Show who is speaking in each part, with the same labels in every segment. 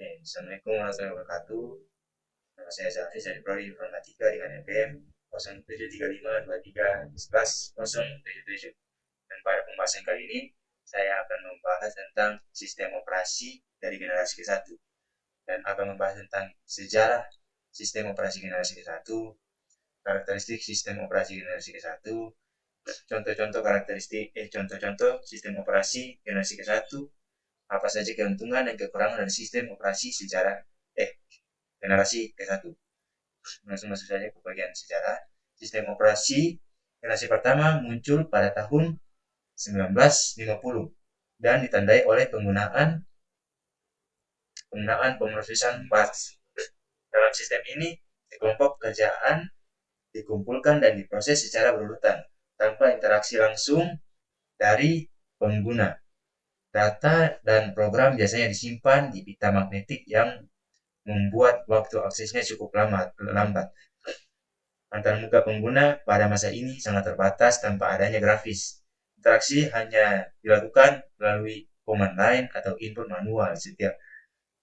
Speaker 1: Assalamualaikum warahmatullahi wabarakatuh. Nama saya Zafri dari Prodi Informatika dengan NPM 0735231107. Dan pada pembahasan kali ini, saya akan membahas tentang sistem operasi dari generasi ke-1 dan akan membahas tentang sejarah sistem operasi generasi ke-1, karakteristik sistem operasi generasi ke-1, contoh-contoh sistem operasi generasi ke-1, apa saja keuntungan dan kekurangan dari sistem operasi generasi ke-1. Langsung masuk saja ke bagian sejarah. Sistem operasi generasi pertama muncul pada tahun 1950 dan ditandai oleh penggunaan pemrosesan batch. Dalam sistem ini, kelompok pekerjaan dikumpulkan dan diproses secara berurutan tanpa interaksi langsung dari pengguna. Data dan program biasanya disimpan di pita magnetik yang membuat waktu aksesnya cukup lambat. Antarmuka pengguna pada masa ini sangat terbatas tanpa adanya grafis. Interaksi hanya dilakukan melalui command line atau input manual.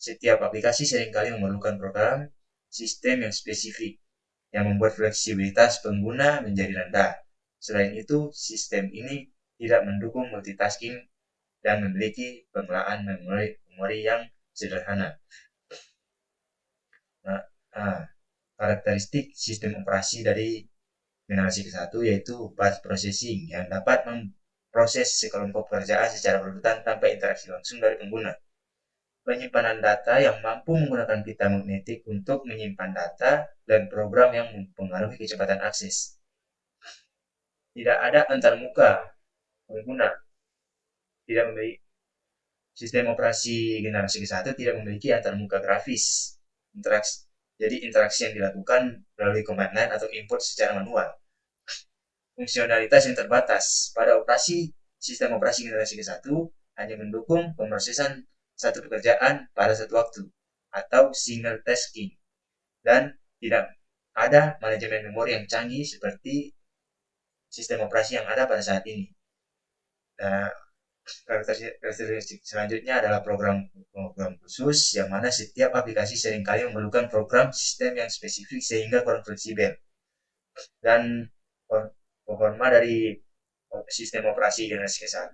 Speaker 1: Setiap aplikasi seringkali memerlukan program sistem yang spesifik yang membuat fleksibilitas pengguna menjadi rendah. Selain itu, sistem ini tidak mendukung multitasking dan memiliki pengelolaan memori yang sederhana. Karakteristik sistem operasi dari generasi ke-1 yaitu batch processing yang dapat memproses sekelompok pekerjaan secara berurutan tanpa interaksi langsung dari pengguna. Penyimpanan data yang mampu menggunakan pita magnetik untuk menyimpan data dan program yang mempengaruhi kecepatan akses. Tidak ada antarmuka pengguna. Sistem operasi generasi ke-1 tidak memiliki antarmuka grafis. Interaksi yang dilakukan melalui command line atau input secara manual. Fungsionalitas yang terbatas. Pada sistem operasi generasi ke-1 hanya mendukung pemrosesan satu pekerjaan pada satu waktu atau single tasking, dan tidak ada manajemen memori yang canggih seperti sistem operasi yang ada pada saat ini. Karakteristik selanjutnya adalah program khusus, yang mana setiap aplikasi seringkali memerlukan program sistem yang spesifik sehingga kurang fleksibel. Dan performa dari sistem operasi generasi ke-1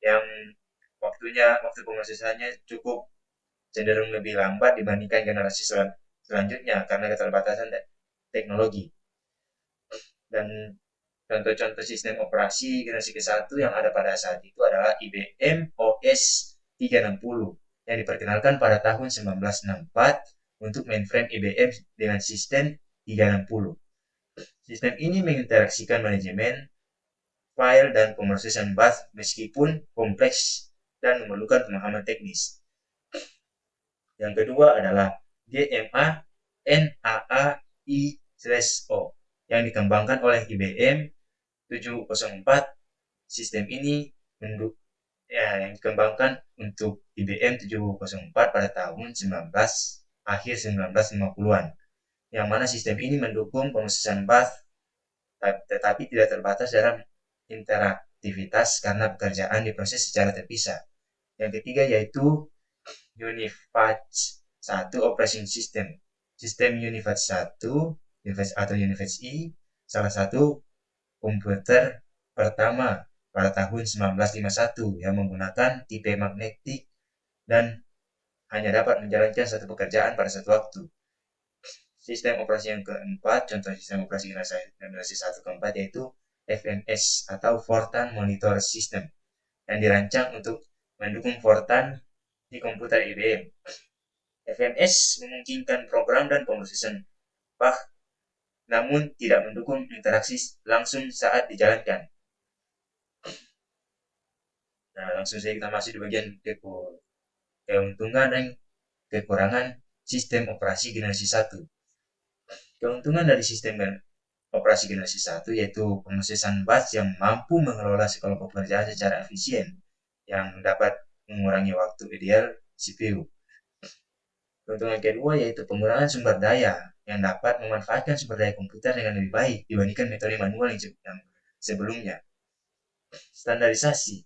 Speaker 1: yang waktu pemrosesannya cukup cenderung lebih lambat dibandingkan generasi selanjutnya karena keterbatasan teknologi. Dan contoh-contoh sistem operasi generasi ke-1 yang ada pada saat itu adalah IBM OS 360 yang diperkenalkan pada tahun 1964 untuk mainframe IBM dengan sistem 360. Sistem ini menginteraksikan manajemen file dan pemrosesan batch meskipun kompleks dan memerlukan pemahaman teknis. Yang kedua adalah GMA NAAI/O yang dikembangkan oleh IBM 704. Sistem ini yang dikembangkan untuk IBM 704 pada tahun akhir 1950-an, yang mana sistem ini mendukung pemrosesan batch tetapi tidak terbatas dalam interaktivitas karena pekerjaan diproses secara terpisah. Yang ketiga yaitu UNIVAC 1 Operating System. Sistem UNIVAC 1 atau UNIVAC I salah satu komputer pertama pada tahun 1951 yang menggunakan tipe magnetik dan hanya dapat menjalankan satu pekerjaan pada satu waktu. Sistem operasi yang keempat, contoh sistem operasi generasi 1 keempat yaitu FMS atau Fortran Monitor System yang dirancang untuk mendukung Fortran di komputer IBM. FMS memungkinkan program dan pemrosesan batch namun tidak mendukung interaksi langsung saat dijalankan. Langsung saja kita masuk di bagian keuntungan dan kekurangan sistem operasi generasi 1. Keuntungan dari sistem operasi generasi 1 yaitu pemrosesan batch yang mampu mengelola sekelompok pekerjaan secara efisien yang dapat mengurangi waktu ideal CPU. Keuntungan kedua yaitu pengurangan sumber daya yang dapat memanfaatkan sumber daya komputer dengan lebih baik dibandingkan metode manual yang sebelumnya. Standarisasi.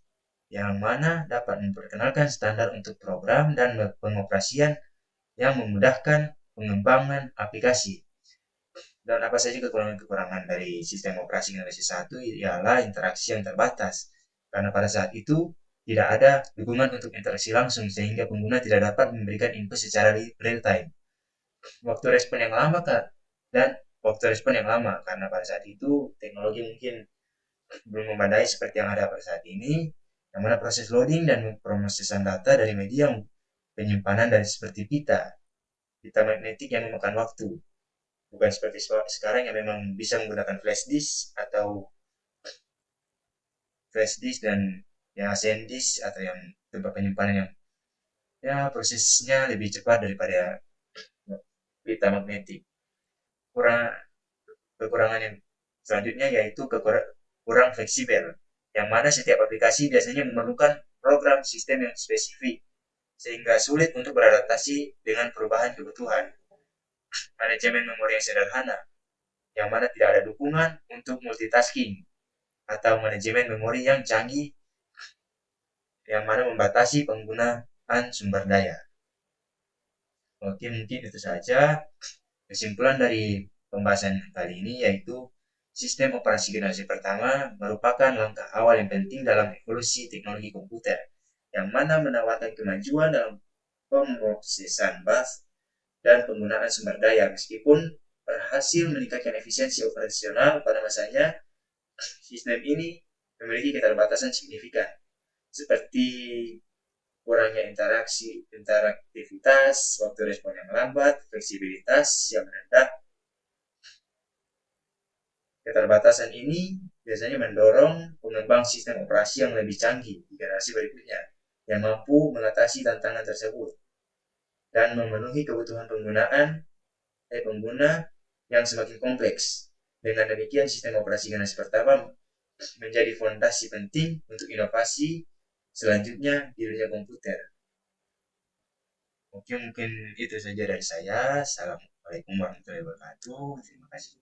Speaker 1: yang mana dapat memperkenalkan standar untuk program dan pengoperasian yang memudahkan pengembangan aplikasi. Dan apa saja kekurangan-kekurangan dari sistem operasi generasi 1 ialah interaksi yang terbatas. Karena pada saat itu tidak ada dukungan untuk interaksi langsung sehingga pengguna tidak dapat memberikan input secara real time. Waktu respon yang lama dan waktu respon yang lama karena pada saat itu teknologi mungkin belum memadai seperti yang ada pada saat ini, yang mana proses loading dan pemrosesan data dari media penyimpanan dari seperti pita magnetik yang memakan waktu. Bukan seperti sekarang yang memang bisa menggunakan flash disk dan ya SanDisk atau yang tempat penyimpanan yang ya prosesnya lebih cepat daripada pita magnetik. Kekurangan yang selanjutnya yaitu kurang fleksibel, yang mana setiap aplikasi biasanya memerlukan program sistem yang spesifik, sehingga sulit untuk beradaptasi dengan perubahan kebutuhan. Manajemen memori yang sederhana, yang mana tidak ada dukungan untuk multitasking, atau manajemen memori yang canggih, yang mana membatasi penggunaan sumber daya. Oke, mungkin itu saja kesimpulan dari pembahasan kali ini, yaitu sistem operasi generasi pertama merupakan langkah awal yang penting dalam evolusi teknologi komputer, yang mana menawarkan kemajuan dalam pemrosesan bus dan penggunaan sumber daya. Meskipun berhasil meningkatkan efisiensi operasional pada masanya, sistem ini memiliki keterbatasan signifikan, seperti kurangnya interaktivitas, waktu respon yang lambat, fleksibilitas yang rendah. Keterbatasan ini biasanya mendorong pengembang sistem operasi yang lebih canggih di generasi berikutnya, yang mampu mengatasi tantangan tersebut dan memenuhi kebutuhan pengguna yang semakin kompleks. Dengan demikian, sistem operasi generasi pertama menjadi fondasi penting untuk inovasi selanjutnya di dunia komputer. Oke, mungkin itu saja dari saya. Assalamualaikum warahmatullahi wabarakatuh. Terima kasih.